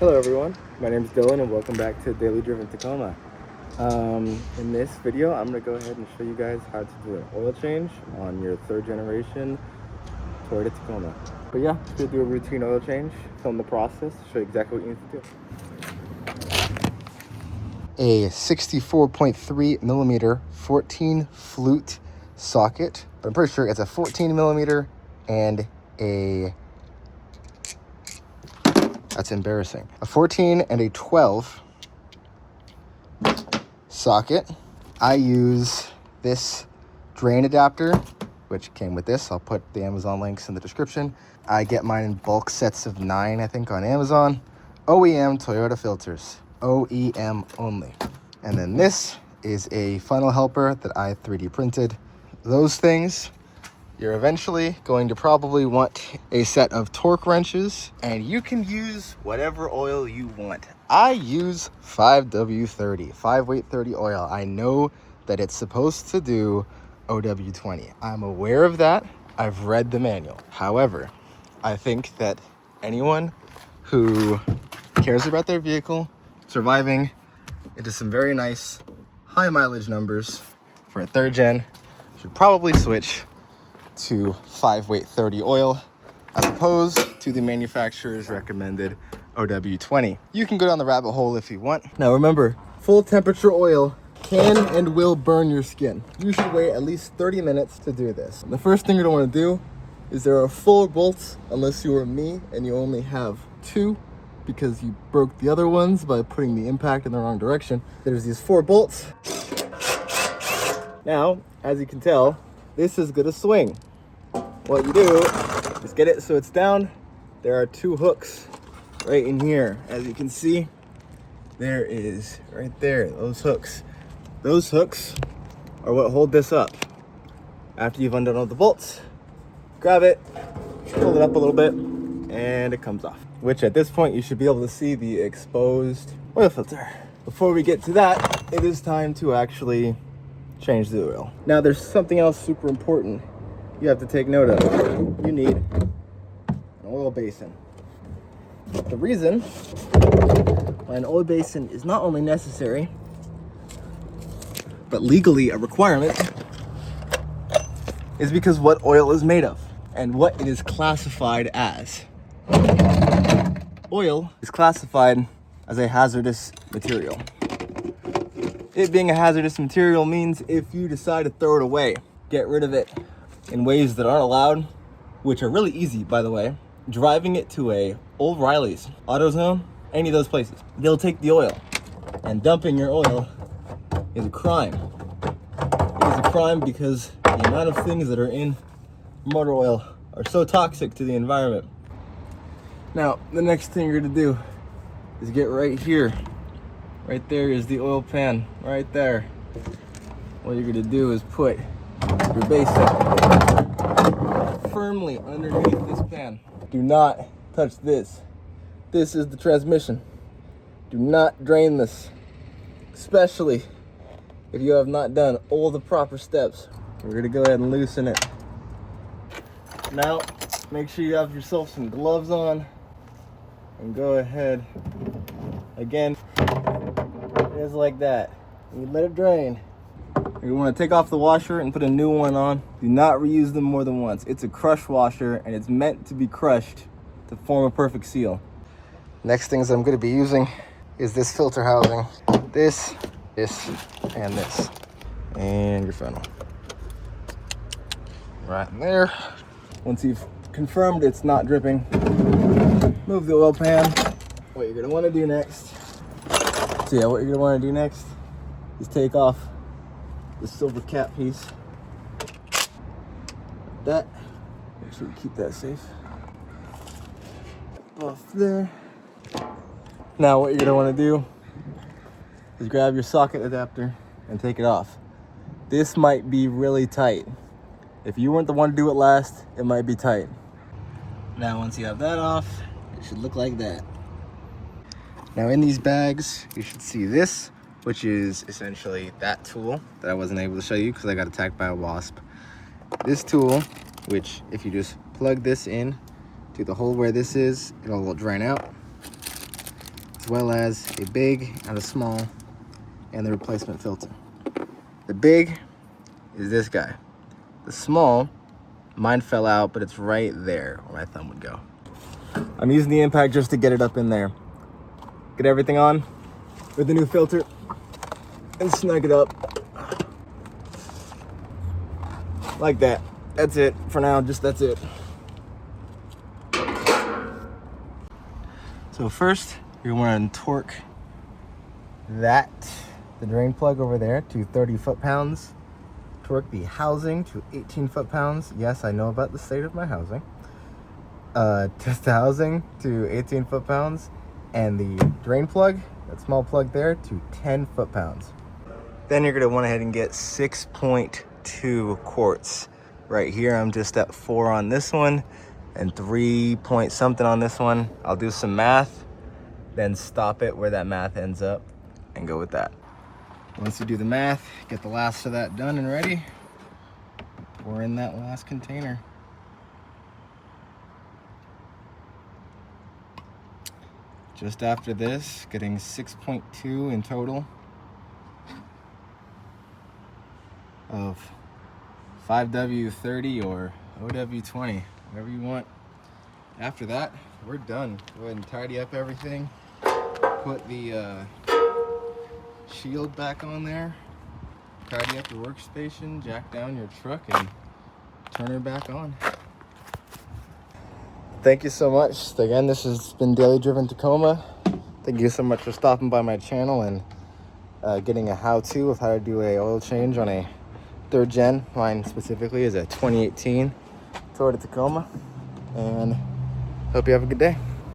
Hello everyone, my name is Dylan and welcome back to Daily Driven Tacoma. In this video, I'm going to go ahead and show you guys how to do an oil change on your third generation Toyota Tacoma. But yeah, just going to do a routine oil change, film the process, show you exactly what you need to do. A 64.3 millimeter 14 flute socket, but I'm pretty sure it's a 14 millimeter and that's embarrassing. A 14 and a 12 socket. I use this drain adapter, which came with this. I'll put the Amazon links in the description. I get mine in bulk sets of 9, I think, on Amazon. OEM Toyota filters, OEM only. And then this is a funnel helper that I 3D printed. Those things, you're eventually going to probably want a set of torque wrenches, and you can use whatever oil you want. I use 5W30, 5-weight 30 oil. I know that it's supposed to do OW20. I'm aware of that. I've read the manual. However, I think that anyone who cares about their vehicle surviving into some very nice high mileage numbers for a third gen should probably switch to 5-weight 30 oil as opposed to the manufacturer's recommended OW20. You can go down the rabbit hole if you want. Now remember, full temperature oil can and will burn your skin. You should wait at least 30 minutes to do this. The first thing you're gonna want to do is there are 4 bolts, unless you are me and you only have 2 because you broke the other ones by putting the impact in the wrong direction. There's these 4 bolts. Now, as you can tell, this is gonna swing. What you do is get it so it's down. There are 2 hooks right in here. As you can see, there is right there, those hooks. Those hooks are what hold this up. After you've undone all the bolts, grab it, pull it up a little bit, and it comes off. Which at this point, you should be able to see the exposed oil filter. Before we get to that, it is time to actually change the oil. Now there's something else super important you have to take note of. You need an oil basin. The reason why an oil basin is not only necessary, but legally a requirement, is because what oil is made of and what it is classified as. Oil is classified as a hazardous material. It being a hazardous material means if you decide to throw it away, get rid of it in ways that aren't allowed, which are really easy, by the way, driving it to a O'Reilly's, AutoZone, any of those places, they'll take the oil, and dumping your oil is a crime. It is a crime because the amount of things that are in motor oil are so toxic to the environment. Now, the next thing you're gonna do is get right here. Right there is the oil pan, right there. What you're gonna do is put your basin firmly underneath this pan. Do not touch this. This is the transmission. Do not drain this, especially if you have not done all the proper steps. We're gonna go ahead and loosen it. Now, make sure you have yourself some gloves on and go ahead, again, just like that. You let it drain. You want to take off the washer and put a new one on. Do not reuse them more than once. It's a crush washer and it's meant to be crushed to form a perfect seal. Next things I'm going to be using is this filter housing. This, and this. And your funnel. Right in there. Once you've confirmed it's not dripping, move the oil pan. What you're going to want to do next. So yeah, what you're going to want to do next is take off the silver cap piece. Like that. Make sure you keep that safe. Off there. Now what you're going to want to do is grab your socket adapter and take it off. This might be really tight. If you weren't the one to do it last, it might be tight. Now once you have that off, it should look like that. Now in these bags, you should see this, which is essentially that tool that I wasn't able to show you because I got attacked by a wasp. This tool, which if you just plug this in to the hole where this is, it'll drain out. as well as a big and a small and the replacement filter. The big is this guy. The small, mine fell out, but it's right there where my thumb would go. I'm using the impact just to get it up in there. Get everything on with the new filter and snug it up. Like that. That's it for now, just that's it. So first, you're going to torque the drain plug over there to 30 foot-pounds. Torque the housing to 18 foot-pounds. Yes, I know about the state of my housing. Test the housing to 18 foot-pounds. And the drain plug, that small plug there, to 10 foot-pounds. Then you're going to want to head and get 6.2 quarts. Right here, I'm just at 4 on this one and 3 point something on this one. I'll do some math, then stop it where that math ends up and go with that. Once you do the math, get the last of that done and ready, pour in that last container. Just after this, getting 6.2 in total of 5W30 or OW20, whatever you want. After that, we're done. Go ahead and tidy up everything. Put the shield back on there. Tidy up the workstation, jack down your truck, and turn her back on. Thank you so much. Again, this has been Daily Driven Tacoma. Thank you so much for stopping by my channel and getting a how-to of how to do a oil change on a 3rd gen. Mine specifically is a 2018 Toyota Tacoma. And hope you have a good day.